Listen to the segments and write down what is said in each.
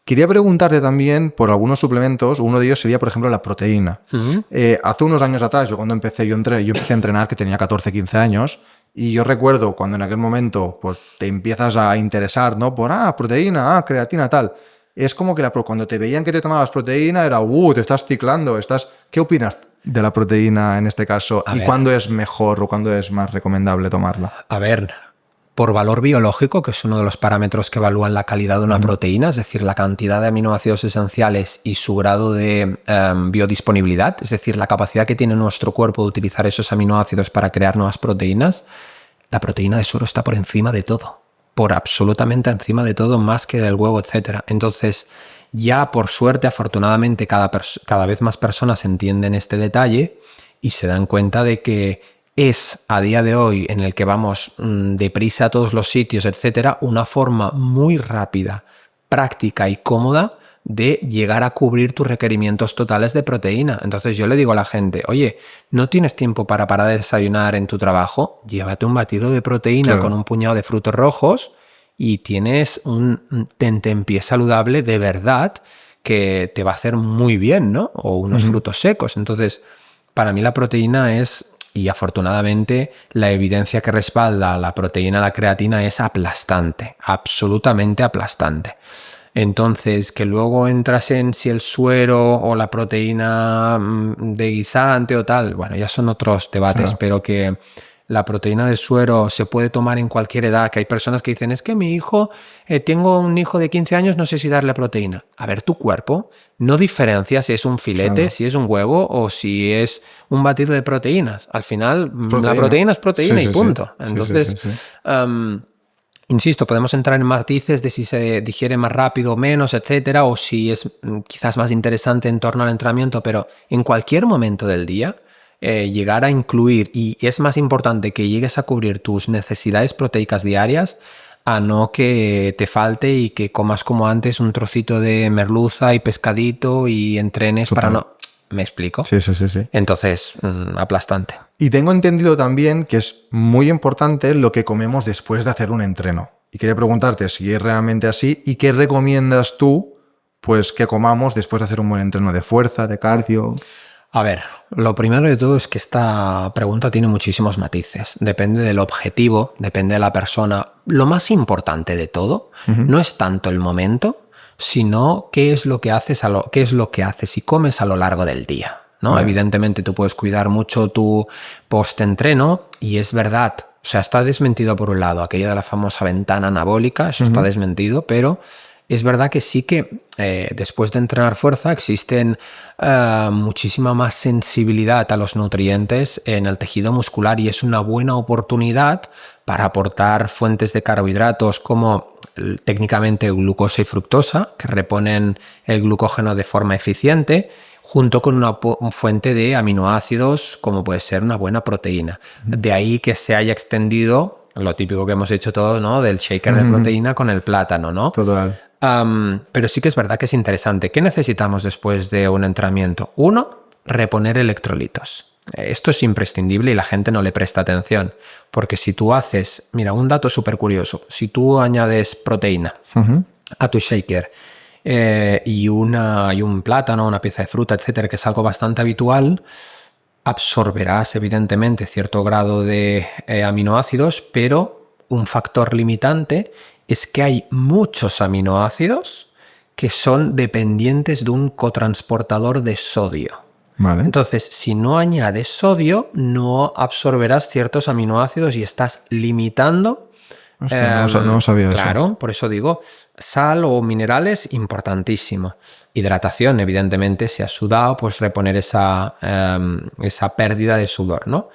Quería preguntarte también por algunos suplementos. Uno de ellos sería, por ejemplo, la proteína. Hace unos años atrás, yo empecé a entrenar, que tenía 14, 15 años, y yo recuerdo cuando en aquel momento pues, te empiezas a interesar, ¿no? Por, proteína, creatina, tal. Es como que cuando te veían que te tomabas proteína era, te estás ciclando, ¿Qué opinas de la proteína en este caso? ¿Y cuándo es mejor o cuándo es más recomendable tomarla? A ver, por valor biológico, que es uno de los parámetros que evalúan la calidad de una proteína, es decir, la cantidad de aminoácidos esenciales y su grado de biodisponibilidad, es decir, la capacidad que tiene nuestro cuerpo de utilizar esos aminoácidos para crear nuevas proteínas, la proteína de suero está por encima de todo, por absolutamente encima de todo, más que del huevo, etc. Entonces, ya por suerte, afortunadamente, cada vez más personas entienden este detalle y se dan cuenta de que es a día de hoy, en el que vamos deprisa a todos los sitios, etcétera, una forma muy rápida, práctica y cómoda de llegar a cubrir tus requerimientos totales de proteína. Entonces yo le digo a la gente, oye, ¿no tienes tiempo para parar de desayunar en tu trabajo? Llévate un batido de proteína con un puñado de frutos rojos y tienes un tentempié saludable de verdad que te va a hacer muy bien, ¿no? O unos frutos secos. Entonces, para mí la proteína es... Y afortunadamente la evidencia que respalda la proteína, la creatina, es aplastante, absolutamente aplastante. Entonces, que luego entras en si el suero o la proteína de guisante o tal, bueno, ya son otros debates, pero que la proteína de suero se puede tomar en cualquier edad, que hay personas que dicen, es que mi hijo, tengo un hijo de 15 años, no sé si darle proteína. A ver, tu cuerpo no diferencia si es un filete, si es un huevo o si es un batido de proteínas. Al final, la proteína es proteína y punto. Entonces, insisto, podemos entrar en matices de si se digiere más rápido o menos, etcétera, o si es quizás más interesante en torno al entrenamiento, pero en cualquier momento del día, llegar a incluir, y es más importante que llegues a cubrir tus necesidades proteicas diarias a no que te falte y que comas como antes un trocito de merluza y pescadito y entrenes para no... ¿Me explico? Sí. Entonces, aplastante. Y tengo entendido también que es muy importante lo que comemos después de hacer un entreno. Y quería preguntarte si es realmente así y qué recomiendas tú pues que comamos después de hacer un buen entreno de fuerza, de cardio. A ver, lo primero de todo es que esta pregunta tiene muchísimos matices. Depende del objetivo, depende de la persona. Lo más importante de todo no es tanto el momento, sino qué es lo que haces y comes a lo largo del día, ¿no? Vale. Evidentemente tú puedes cuidar mucho tu post-entreno y es verdad, o sea, está desmentido por un lado, aquello de la famosa ventana anabólica, eso está desmentido, pero es verdad que sí que después de entrenar fuerza existen muchísima más sensibilidad a los nutrientes en el tejido muscular y es una buena oportunidad para aportar fuentes de carbohidratos como técnicamente glucosa y fructosa, que reponen el glucógeno de forma eficiente, junto con una fuente de aminoácidos como puede ser una buena proteína. De ahí que se haya extendido lo típico que hemos hecho todos, ¿no? Del shaker de proteína con el plátano, ¿no? Total. Pero sí que es verdad que es interesante. ¿Qué necesitamos después de un entrenamiento? Uno, reponer electrolitos. Esto es imprescindible y la gente no le presta atención. Porque si tú haces... Mira, un dato súper curioso. Si tú añades proteína a tu shaker y un plátano, una pieza de fruta, etcétera, que es algo bastante habitual, absorberás evidentemente cierto grado de aminoácidos, pero un factor limitante es que hay muchos aminoácidos que son dependientes de un cotransportador de sodio. Vale. Entonces, si no añades sodio, no absorberás ciertos aminoácidos y estás limitando... Hostia, no sabía eso. Claro, por eso digo, sal o minerales, importantísimo. Hidratación, evidentemente, si has sudado, pues reponer esa pérdida de sudor, ¿no?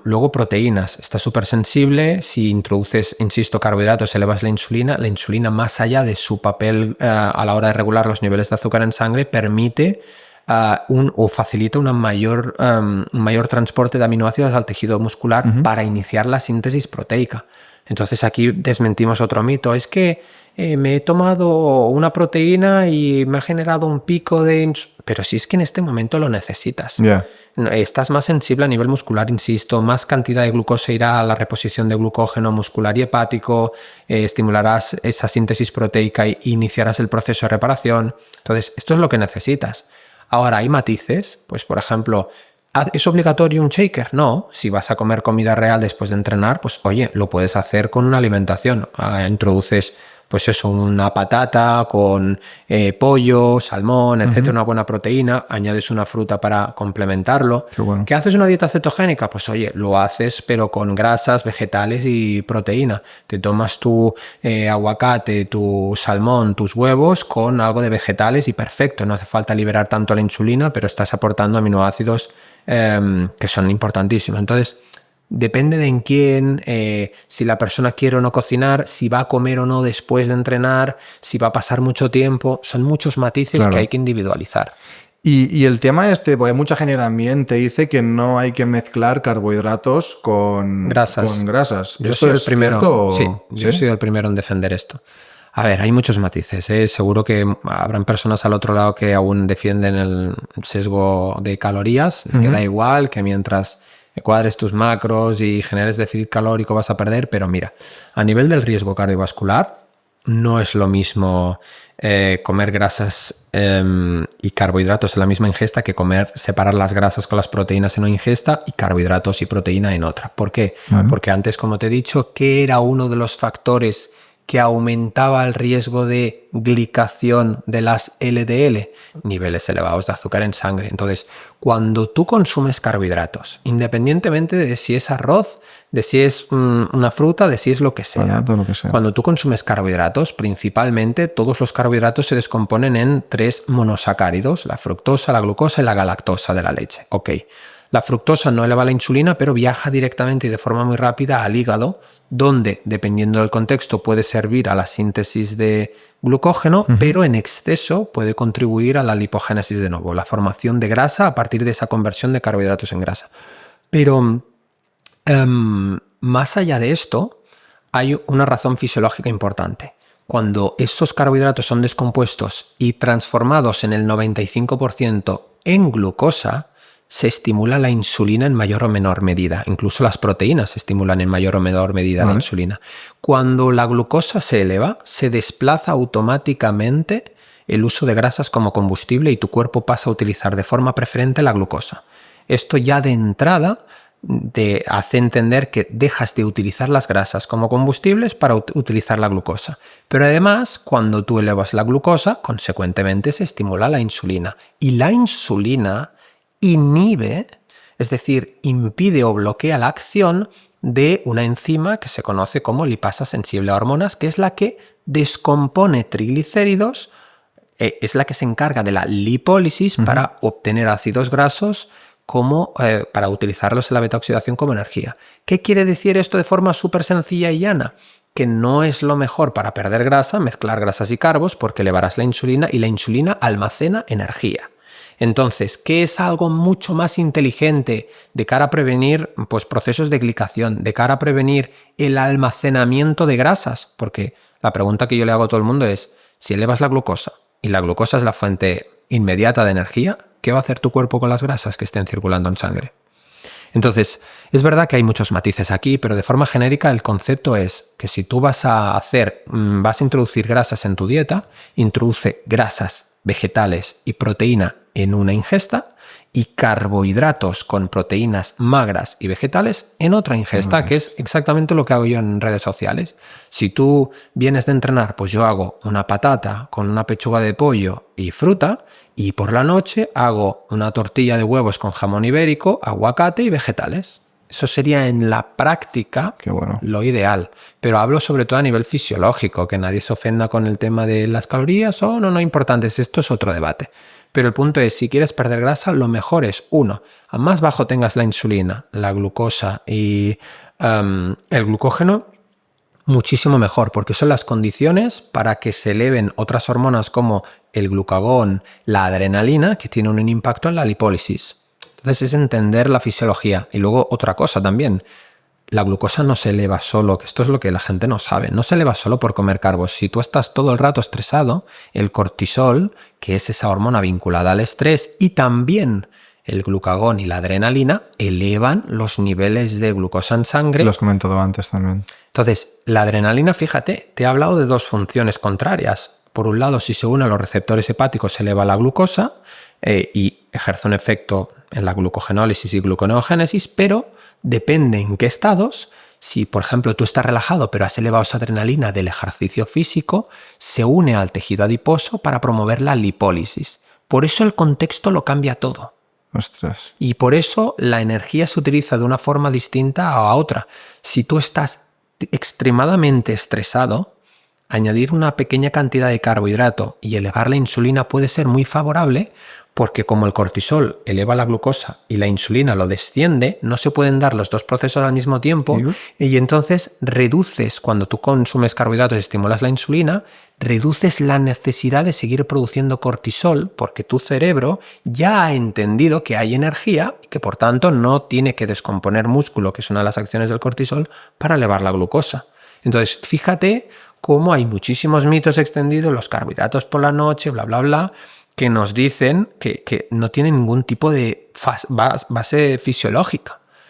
Luego proteínas, está súper sensible. Si introduces, insisto, carbohidratos, elevas la insulina más allá de su papel a la hora de regular los niveles de azúcar en sangre, permite o facilita un mayor transporte de aminoácidos al tejido muscular para iniciar la síntesis proteica. Entonces aquí desmentimos otro mito. Es que me he tomado una proteína y me ha generado un pico de... Pero si es que en este momento lo necesitas. Yeah. Estás más sensible a nivel muscular, insisto, más cantidad de glucosa irá a la reposición de glucógeno muscular y hepático, estimularás esa síntesis proteica e iniciarás el proceso de reparación. Entonces, esto es lo que necesitas. Ahora, hay matices, pues por ejemplo, ¿es obligatorio un shaker? No. Si vas a comer comida real después de entrenar, pues oye, lo puedes hacer con una alimentación. Introduces, pues eso, una patata con pollo, salmón, etcétera, una buena proteína, añades una fruta para complementarlo. Qué bueno. ¿Qué haces una dieta cetogénica? Pues oye, lo haces pero con grasas, vegetales y proteína. Te tomas tu aguacate, tu salmón, tus huevos con algo de vegetales y perfecto. No hace falta liberar tanto la insulina, pero estás aportando aminoácidos que son importantísimos. Entonces, depende de en quién, si la persona quiere o no cocinar, si va a comer o no después de entrenar, si va a pasar mucho tiempo. Son muchos matices que hay que individualizar. Y el tema porque mucha gente también te dice que no hay que mezclar carbohidratos con grasas. Yo soy el primero. Yo ¿Sí? soy el primero en defender esto. A ver, hay muchos matices, ¿eh? Seguro que habrán personas al otro lado que aún defienden el sesgo de calorías, que da igual, que mientras cuadres tus macros y generes déficit calórico vas a perder, pero mira, a nivel del riesgo cardiovascular no es lo mismo comer grasas y carbohidratos en la misma ingesta que separar las grasas con las proteínas en una ingesta y carbohidratos y proteína en otra. ¿Por qué? Bueno. Porque antes, como te he dicho, ¿qué era uno de los factores que aumentaba el riesgo de glicación de las LDL? Niveles elevados de azúcar en sangre. Entonces, cuando tú consumes carbohidratos, independientemente de si es arroz, de si es una fruta, de si es lo que sea, cuando tú consumes carbohidratos, principalmente todos los carbohidratos se descomponen en 3 monosacáridos, la fructosa, la glucosa y la galactosa de la leche. Ok. La fructosa no eleva la insulina, pero viaja directamente y de forma muy rápida al hígado, donde, dependiendo del contexto, puede servir a la síntesis de glucógeno, pero en exceso puede contribuir a la lipogénesis de nuevo, la formación de grasa a partir de esa conversión de carbohidratos en grasa. Pero más allá de esto, hay una razón fisiológica importante. Cuando esos carbohidratos son descompuestos y transformados en el 95% en glucosa, se estimula la insulina en mayor o menor medida. Incluso las proteínas se estimulan en mayor o menor medida la insulina. Cuando la glucosa se eleva, se desplaza automáticamente el uso de grasas como combustible y tu cuerpo pasa a utilizar de forma preferente la glucosa. Esto ya de entrada te hace entender que dejas de utilizar las grasas como combustibles para utilizar la glucosa. Pero además, cuando tú elevas la glucosa, consecuentemente se estimula la insulina. Y la insulina inhibe, es decir, impide o bloquea la acción de una enzima que se conoce como lipasa sensible a hormonas, que es la que descompone triglicéridos, es la que se encarga de la lipólisis para obtener ácidos grasos para utilizarlos en la beta-oxidación como energía. ¿Qué quiere decir esto de forma súper sencilla y llana? Que no es lo mejor para perder grasa mezclar grasas y carbos porque elevarás la insulina y la insulina almacena energía. Entonces, ¿qué es algo mucho más inteligente de cara a prevenir procesos de glicación, de cara a prevenir el almacenamiento de grasas? Porque la pregunta que yo le hago a todo el mundo es, si elevas la glucosa y la glucosa es la fuente inmediata de energía, ¿qué va a hacer tu cuerpo con las grasas que estén circulando en sangre? Entonces, es verdad que hay muchos matices aquí, pero de forma genérica el concepto es que si tú vas a introducir grasas en tu dieta, introduce grasas, vegetales y proteína en una ingesta y carbohidratos con proteínas magras y vegetales en otra ingesta, que es exactamente lo que hago yo en redes sociales. Si tú vienes de entrenar, pues yo hago una patata con una pechuga de pollo y fruta, y por la noche hago una tortilla de huevos con jamón ibérico, aguacate y vegetales. Eso sería en la práctica lo ideal, pero hablo sobre todo a nivel fisiológico, que nadie se ofenda con el tema de las calorías o no importantes, esto es otro debate. Pero el punto es, si quieres perder grasa, lo mejor es, uno, a más bajo tengas la insulina, la glucosa y el glucógeno, muchísimo mejor, porque son las condiciones para que se eleven otras hormonas como el glucagón, la adrenalina, que tienen un impacto en la lipólisis. Entonces es entender la fisiología. Y luego otra cosa también, la glucosa no se eleva solo, que esto es lo que la gente no sabe, no se eleva solo por comer carbos. Si tú estás todo el rato estresado, el cortisol, que es esa hormona vinculada al estrés, y también el glucagón y la adrenalina elevan los niveles de glucosa en sangre. Lo has comentado antes también. Entonces, la adrenalina, fíjate, te he hablado de dos funciones contrarias. Por un lado, si se une a los receptores hepáticos, se eleva la glucosa y ejerce un efecto en la glucogenólisis y gluconeogénesis, pero depende en qué estados. Si, por ejemplo, tú estás relajado pero has elevado esa adrenalina del ejercicio físico, se une al tejido adiposo para promover la lipólisis. Por eso el contexto lo cambia todo. Ostras. Y por eso la energía se utiliza de una forma distinta a otra. Si tú estás extremadamente estresado, añadir una pequeña cantidad de carbohidrato y elevar la insulina puede ser muy favorable porque como el cortisol eleva la glucosa y la insulina lo desciende, no se pueden dar los dos procesos al mismo tiempo y entonces reduces, cuando tú consumes carbohidratos y estimulas la insulina, reduces la necesidad de seguir produciendo cortisol porque tu cerebro ya ha entendido que hay energía y que por tanto no tiene que descomponer músculo, que es una de las acciones del cortisol, para elevar la glucosa. Entonces, fíjate cómo hay muchísimos mitos extendidos, los carbohidratos por la noche, bla, bla, bla, que nos dicen que no tienen ningún tipo de base fisiológica.